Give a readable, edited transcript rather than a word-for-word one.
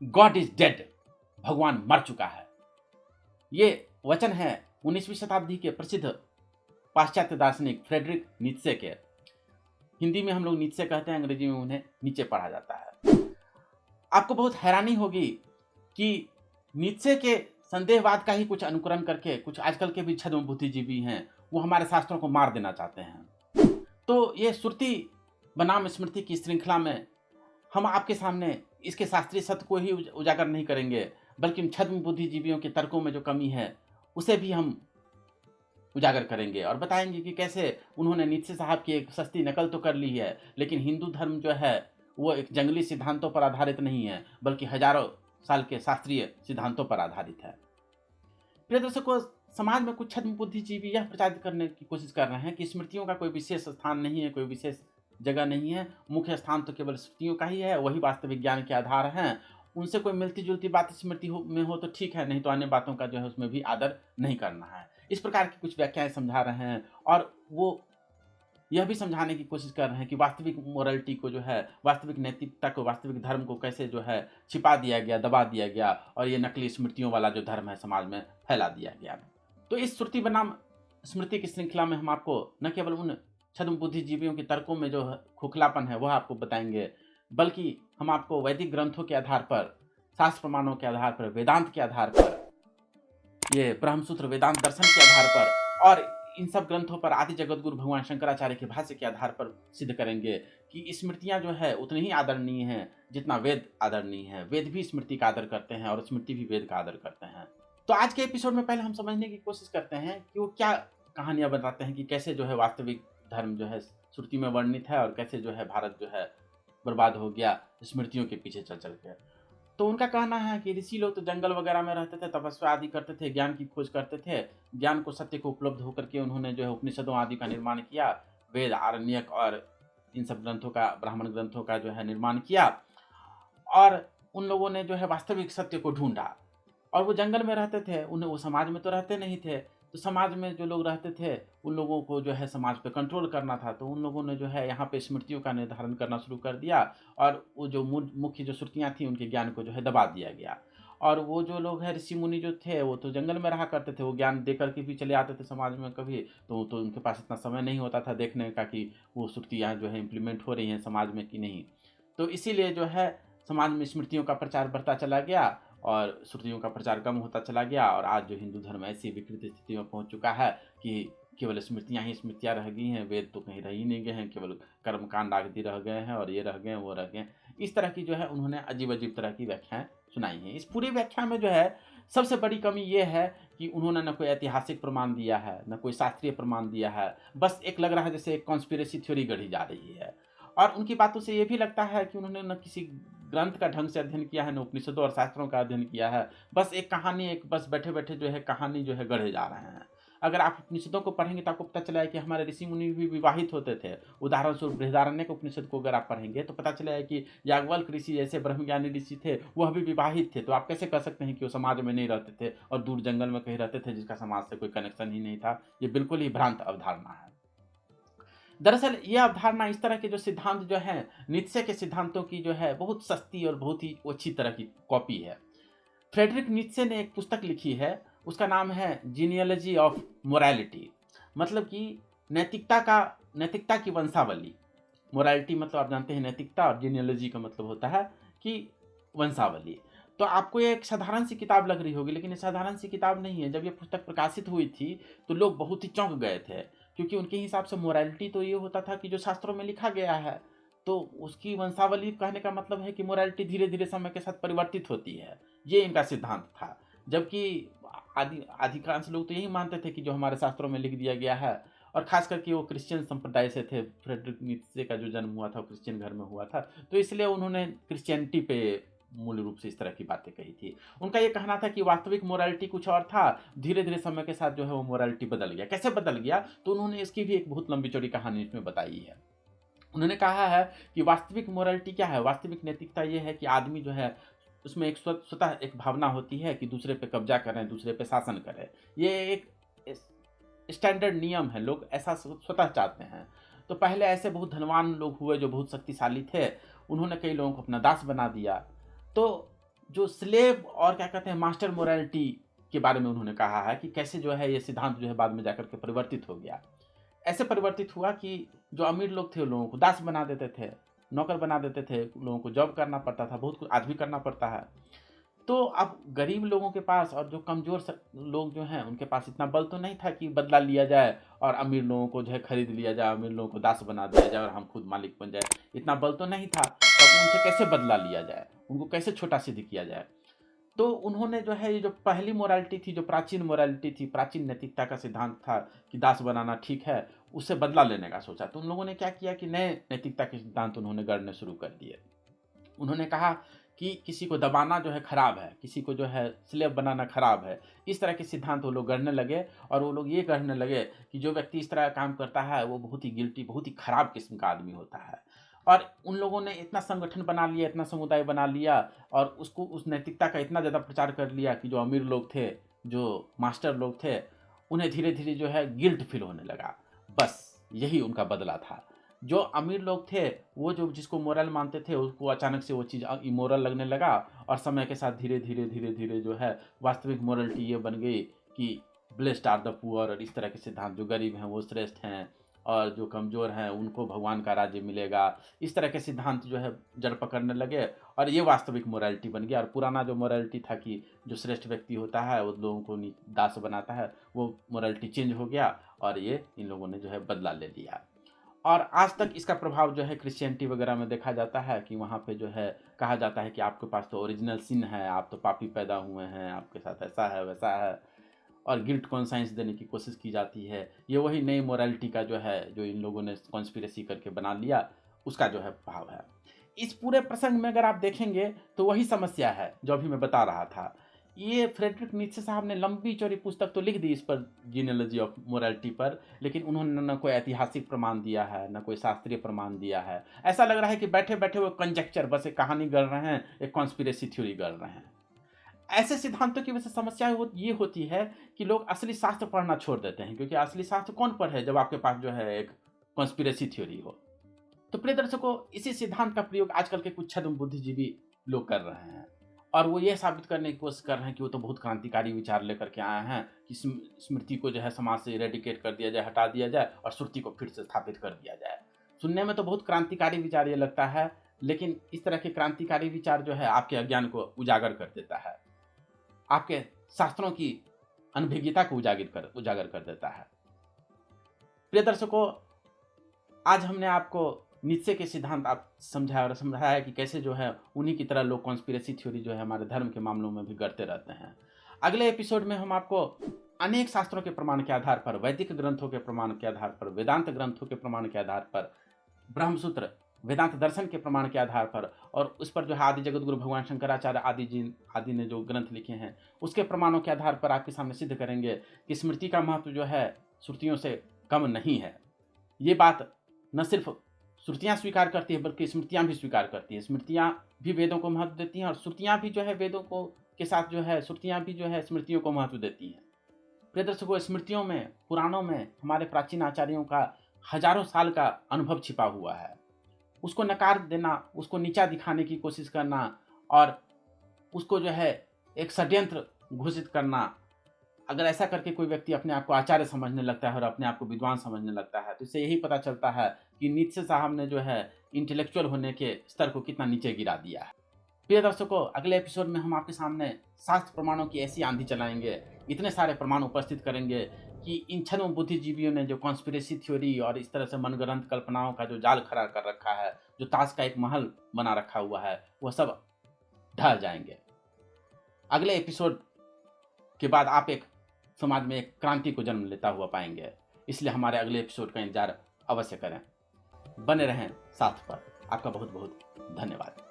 God is dead, भगवान मर चुका है। ये वचन है 19वीं शताब्दी के प्रसिद्ध पाश्चात्य दार्शनिक फ्रेडरिक नीत्शे के। हिंदी में हम लोग नीत्शे कहते हैं, अंग्रेजी में उन्हें नीचे पढ़ा जाता है। आपको बहुत हैरानी होगी कि नीत्शे के संदेहवाद का ही कुछ अनुकरण करके कुछ आजकल के भी छद्म बुद्धिजीवी हैं, वो हमारे शास्त्रों को मार देना चाहते हैं। तो ये श्रुति बनाम स्मृति की श्रृंखला में हम आपके सामने इसके शास्त्रीय सत्य को ही उजागर नहीं करेंगे, बल्कि छद्म बुद्धिजीवियों के तर्कों में जो कमी है उसे भी हम उजागर करेंगे और बताएंगे कि कैसे उन्होंने नीत्शे साहब की एक सस्ती नकल तो कर ली है, लेकिन हिंदू धर्म जो है वो एक जंगली सिद्धांतों पर आधारित नहीं है, बल्कि हजारों साल के शास्त्रीय सिद्धांतों पर आधारित है। प्रिय दर्शकों, समाज में कुछ छद्म बुद्धिजीवी यह प्रचारित करने की कोशिश कर रहे हैं कि स्मृतियों का कोई विशेष स्थान नहीं है, कोई विशेष जगह नहीं है, मुख्य स्थान तो केवल स्मृतियों का ही है, वही वास्तविक ज्ञान के आधार हैं। उनसे कोई मिलती जुलती बात स्मृति में हो तो ठीक है, नहीं तो अन्य बातों का जो है उसमें भी आदर नहीं करना है। इस प्रकार की कुछ व्याख्याएं समझा रहे हैं और वो यह भी समझाने की कोशिश कर रहे हैं कि वास्तविक मोरलिटी को जो है, वास्तविक नैतिकता को, वास्तविक धर्म को कैसे जो है छिपा दिया गया, दबा दिया गया और ये नकली स्मृतियों वाला जो धर्म है समाज में फैला दिया गया। तो इस श्रुति बनाम स्मृति की श्रृंखला में हम आपको न केवल उन छद्म बुद्धिजीवियों के तर्कों में जो खोखलापन है वह आपको बताएंगे, बल्कि हम आपको वैदिक ग्रंथों के आधार पर, शास्त्र प्रमाणों के आधार पर, वेदांत के आधार पर, ये ब्रह्मसूत्र वेदांत दर्शन के आधार पर और इन सब ग्रंथों पर आदि जगत गुरु भगवान शंकराचार्य के भाष्य के आधार पर सिद्ध करेंगे कि स्मृतियां जो है उतनी ही आदरणीय हैं जितना वेद आदरणीय है। वेद भी स्मृति का आदर करते हैं और स्मृति भी वेद का आदर करते हैं। तो आज के एपिसोड में पहले हम समझने की कोशिश करते हैं कि वो क्या कहानियां बताते हैं कि कैसे जो है वास्तविक धर्म जो है श्रुति में वर्णित है और कैसे जो है भारत जो है बर्बाद हो गया स्मृतियों के पीछे चल चल के। तो उनका कहना है कि ऋषि लोग तो जंगल वगैरह में रहते थे, तपस्या आदि करते थे, ज्ञान की खोज करते थे, ज्ञान को, सत्य को उपलब्ध होकर के उन्होंने जो है उपनिषदों आदि का निर्माण किया, वेद, आरण्यक और इन सब ग्रंथों का, ब्राह्मण ग्रंथों का जो है निर्माण किया और उन लोगों ने जो है वास्तविक सत्य को ढूंढा। और वो जंगल में रहते थे, उन्हें वो समाज में तो रहते नहीं थे, तो समाज में जो लोग रहते थे उन लोगों को जो है समाज पे कंट्रोल करना था, तो उन लोगों ने जो है यहाँ पे स्मृतियों का निर्धारण करना शुरू कर दिया और वो जो मुख्य जो श्रुतियाँ थी उनके ज्ञान को जो है दबा दिया गया। और वो जो लोग हैं ऋषि मुनि जो थे वो तो जंगल में रहा करते थे, वो ज्ञान दे करके भी चले आते थे समाज में कभी, तो उनके पास इतना समय नहीं होता था देखने का कि वो श्रुतियाँ जो है इम्प्लीमेंट हो रही हैं समाज में कि नहीं। तो इसीलिए जो है समाज में स्मृतियों का प्रचार बढ़ता चला गया और श्रुतियों का प्रचार कम होता चला गया और आज जो हिंदू धर्म ऐसी विकृत स्थिति में पहुंच चुका है कि केवल स्मृतियां ही स्मृतियां रह गई हैं, वेद तो कहीं रह ही नहीं गए हैं, केवल कर्मकांड आदि रह गए हैं और ये रह गए वो रह गए। इस तरह की जो है उन्होंने अजीब अजीब तरह की व्याख्याएं सुनाई हैं। इस पूरी व्याख्या में जो है सबसे बड़ी कमी ये है कि उन्होंने न कोई ऐतिहासिक प्रमाण दिया है, न कोई शास्त्रीय प्रमाण दिया है, बस एक लग रहा है जैसे एक कॉन्स्पिरेसी थ्योरी गढ़ी जा रही है। और उनकी बातों से ये भी लगता है कि उन्होंने न किसी ग्रंथ का ढंग से अध्ययन किया है, न उपनिषदों और शास्त्रों का अध्ययन किया है, बस एक कहानी, एक बस बैठे बैठे जो है कहानी जो है गढ़े जा रहे हैं। अगर आप उपनिषदों को पढ़ेंगे तो आपको पता चला है कि हमारे ऋषि मुनि भी विवाहित होते थे। उदाहरण स्वरूप बृहदारण्यक उपनिषद को अगर आप पढ़ेंगे तो पता चला है कि याज्ञवल्क्य ऋषि जैसे ब्रह्मज्ञानी ऋषि थे वह भी विवाहित थे। तो आप कैसे कह सकते हैं कि वो समाज में नहीं रहते थे और दूर जंगल में कहीं रहते थे जिसका समाज से कोई कनेक्शन ही नहीं था? ये बिल्कुल ही भ्रांत अवधारणा है। दरअसल ये अवधारणा, इस तरह के जो सिद्धांत जो है नीत्शे के सिद्धांतों की जो है बहुत सस्ती और बहुत ही अच्छी तरह की कॉपी है। फ्रेडरिक नीत्शे ने एक पुस्तक लिखी है, उसका नाम है जीनियोलॉजी ऑफ मोरालिटी, मतलब कि नैतिकता की वंशावली। मोरालिटी मतलब आप जानते हैं नैतिकता, और जीनियोलॉजी का मतलब होता है कि वंशावली। तो आपको ये एक साधारण सी किताब लग रही होगी, लेकिन ये साधारण सी किताब नहीं है। जब ये पुस्तक प्रकाशित हुई थी तो लोग बहुत ही चौंक गए थे, क्योंकि उनके हिसाब से मोरालिटी तो ये होता था कि जो शास्त्रों में लिखा गया है तो उसकी वंशावली कहने का मतलब है कि मोरालिटी धीरे धीरे समय के साथ परिवर्तित होती है, ये इनका सिद्धांत था। जबकि अधिकांश लोग तो यही मानते थे कि जो हमारे शास्त्रों में लिख दिया गया है, और खास करके वो क्रिश्चियन संप्रदाय से थे। फ्रेडरिक नीत्शे का जो जन्म हुआ था वो क्रिश्चियन घर में हुआ था, तो इसलिए उन्होंने क्रिश्चियनिटी पे मूल रूप से इस तरह की बातें कही थी। उनका ये कहना था कि वास्तविक मोरालिटी कुछ और था, धीरे धीरे समय के साथ जो है वो मोरालिटी बदल गया। कैसे बदल गया, तो उन्होंने इसकी भी एक बहुत लंबी चौड़ी कहानी इसमें बताई है। उन्होंने कहा है कि वास्तविक मोरालिटी क्या है, वास्तविक नैतिकता ये है कि आदमी जो है उसमें एक स्वतः एक भावना होती है कि दूसरे पे कब्जा करें, दूसरे पे शासन करें। ये एक स्टैंडर्ड नियम है, लोग ऐसा स्वतः चाहते हैं। तो पहले ऐसे बहुत धनवान लोग हुए जो बहुत शक्तिशाली थे, उन्होंने कई लोगों को अपना दास बना दिया। तो जो स्लेव और क्या कहते हैं मास्टर मोरालिटी के बारे में उन्होंने कहा है कि कैसे जो है ये सिद्धांत जो है बाद में जाकर के परिवर्तित हो गया। ऐसे परिवर्तित हुआ कि जो अमीर लोग थे लोगों को दास बना देते थे, नौकर बना देते थे, लोगों को जॉब करना पड़ता था, बहुत कुछ आज भी करना पड़ता है। तो अब गरीब लोगों के पास और जो कमज़ोर लोग जो हैं उनके पास इतना बल तो नहीं था कि बदला लिया जाए और अमीर लोगों को जो है खरीद लिया जाए, अमीर लोगों को दास बना दिया जाए और हम खुद मालिक बन जाए। इतना बल तो नहीं था, तब उनसे कैसे बदला लिया जाए, उनको कैसे छोटा सिद्ध किया जाए। तो उन्होंने जो है ये जो पहली मोरालिटी थी, जो प्राचीन मोरालिटी थी, प्राचीन नैतिकता का सिद्धांत था कि दास बनाना ठीक है, उससे बदला लेने का सोचा। तो उन लोगों ने क्या किया कि नए नैतिकता के सिद्धांत उन्होंने गढ़ने शुरू कर दिए। उन्होंने कहा कि किसी को दबाना जो है खराब है, किसी को जो है स्लेव बनाना खराब है। इस तरह के सिद्धांत वो लोग गढ़ने लगे और वो लोग ये कहने लगे कि जो व्यक्ति इस तरह का काम करता है वो बहुत ही गिल्टी, बहुत ही खराब किस्म का आदमी होता है। और उन लोगों ने इतना संगठन बना लिया, इतना समुदाय बना लिया और उसको उस नैतिकता का इतना ज़्यादा प्रचार कर लिया कि जो अमीर लोग थे, जो मास्टर लोग थे, उन्हें धीरे धीरे जो है गिल्ट फील होने लगा। बस यही उनका बदला था। जो अमीर लोग थे वो जो जिसको मोरल मानते थे उसको अचानक से वो चीज़ इमोरल लगने लगा और समय के साथ धीरे धीरे धीरे धीरे जो है वास्तविक मोरलिटी ये बन गई कि ब्लेस्ड आर द पुअर, और इस तरह के सिद्धांत, जो गरीब हैं वो श्रेष्ठ हैं और जो कमज़ोर हैं उनको भगवान का राज्य मिलेगा। इस तरह के सिद्धांत जो है जड़ पकड़ने लगे और ये वास्तविक मोरालिटी बन गया। और पुराना जो मोरालिटी था कि जो श्रेष्ठ व्यक्ति होता है वो लोगों को दास बनाता है, वो मोरालिटी चेंज हो गया और ये इन लोगों ने जो है बदला ले लिया। और आज तक इसका प्रभाव जो है क्रिश्चियनिटी वगैरह में देखा जाता है कि वहाँ पे जो है कहा जाता है कि आपके पास तो ओरिजिनल सिन है, आप तो पापी पैदा हुए हैं, आपके साथ ऐसा है वैसा है, और गिल्ट कॉन्साइंस देने की कोशिश की जाती है। ये वही नई मोरालिटी का जो है, जो इन लोगों ने कॉन्स्पिरेसी करके बना लिया, उसका जो है भाव है। इस पूरे प्रसंग में अगर आप देखेंगे तो वही समस्या है जो अभी मैं बता रहा था। ये फ्रेडरिक नीत्शे साहब ने लंबी चौड़ी पुस्तक तो लिख दी इस पर, जीनियोलॉजी ऑफ मोरालिटी पर, लेकिन उन्होंने न कोई ऐतिहासिक प्रमाण दिया है, न कोई शास्त्रीय प्रमाण दिया है। ऐसा लग रहा है कि बैठे बैठे वो कंजेक्चर, बस एक कहानी गढ़ रहे हैं, एक कॉन्स्पिरेसी थ्योरी गढ़ रहे हैं। ऐसे सिद्धांतों की वजह से समस्या ये होती है कि लोग असली शास्त्र पढ़ना छोड़ देते हैं, क्योंकि असली शास्त्र कौन पढ़े जब आपके पास जो है एक कॉन्स्पिरेसी थ्योरी हो। तो प्रिय दर्शकों, इसी सिद्धांत का प्रयोग आजकल के कुछ छद्म बुद्धिजीवी लोग कर रहे हैं और वो ये साबित करने की कोशिश कर रहे हैं कि वो तो बहुत क्रांतिकारी विचार लेकर के आए हैं कि स्मृति को जो है समाज से इरेडिकेट कर दिया जाए, हटा दिया जाए और श्रुति को फिर से स्थापित कर दिया जाए। सुनने में तो बहुत क्रांतिकारी विचार ये लगता है, लेकिन इस तरह के क्रांतिकारी विचार जो है आपके अज्ञान को उजागर कर देता है, आपके शास्त्रों की अनभिज्ञता को उजागर कर देता है। प्रिय दर्शकों, आज हमने आपको नीत्शे के सिद्धांत आप समझाया और समझाया कि कैसे जो है उन्हीं की तरह लोग कॉन्स्पिरेसी थ्योरी जो है हमारे धर्म के मामलों में भी करते रहते हैं। अगले एपिसोड में हम आपको अनेक शास्त्रों के प्रमाण के आधार पर, वैदिक ग्रंथों के प्रमाण के आधार पर, वेदांत ग्रंथों के प्रमाण के आधार पर, ब्रह्मसूत्र वेदांत दर्शन के प्रमाण के आधार पर और उस पर जो है आदि जगत गुरु भगवान शंकराचार्य आदि ने जो ग्रंथ लिखे हैं उसके प्रमाणों के आधार पर आपके सामने सिद्ध करेंगे कि स्मृति का महत्व जो है श्रुतियों से कम नहीं है। ये बात न सिर्फ श्रुतियाँ स्वीकार करती है बल्कि स्मृतियाँ भी स्वीकार करती है। स्मृतियाँ भी वेदों को महत्व देती हैं और श्रुतियाँ भी जो है वेदों को के साथ जो है श्रुतियाँ भी जो है स्मृतियों को महत्व देती हैं। प्रिय दर्शकों, स्मृतियों में, पुराणों में हमारे प्राचीन आचार्यों का हजारों साल का अनुभव छिपा हुआ है। उसको नकार देना, उसको नीचा दिखाने की कोशिश करना और उसको जो है एक षड्यंत्र घोषित करना, अगर ऐसा करके कोई व्यक्ति अपने आप को आचार्य समझने लगता है और अपने आप को विद्वान समझने लगता है तो इससे यही पता चलता है कि नीत्शे साहब ने जो है इंटेलेक्चुअल होने के स्तर को कितना नीचे गिरा दिया है। प्रिय दर्शकों, अगले एपिसोड में हम आपके सामने शास्त्र प्रमाणों की ऐसी आंधी चलाएंगे, इतने सारे प्रमाण उपस्थित करेंगे कि इन छद्म बुद्धिजीवियों ने जो कॉन्स्पिरेसी थ्योरी और इस तरह से मनगढ़ंत कल्पनाओं का जो जाल खड़ा कर रखा है, जो ताश का एक महल बना रखा हुआ है, वह सब ढह जाएंगे। अगले एपिसोड के बाद आप एक समाज में एक क्रांति को जन्म लेता हुआ पाएंगे, इसलिए हमारे अगले एपिसोड का इंतजार अवश्य करें। बने रहें साथ पर। आपका बहुत बहुत धन्यवाद।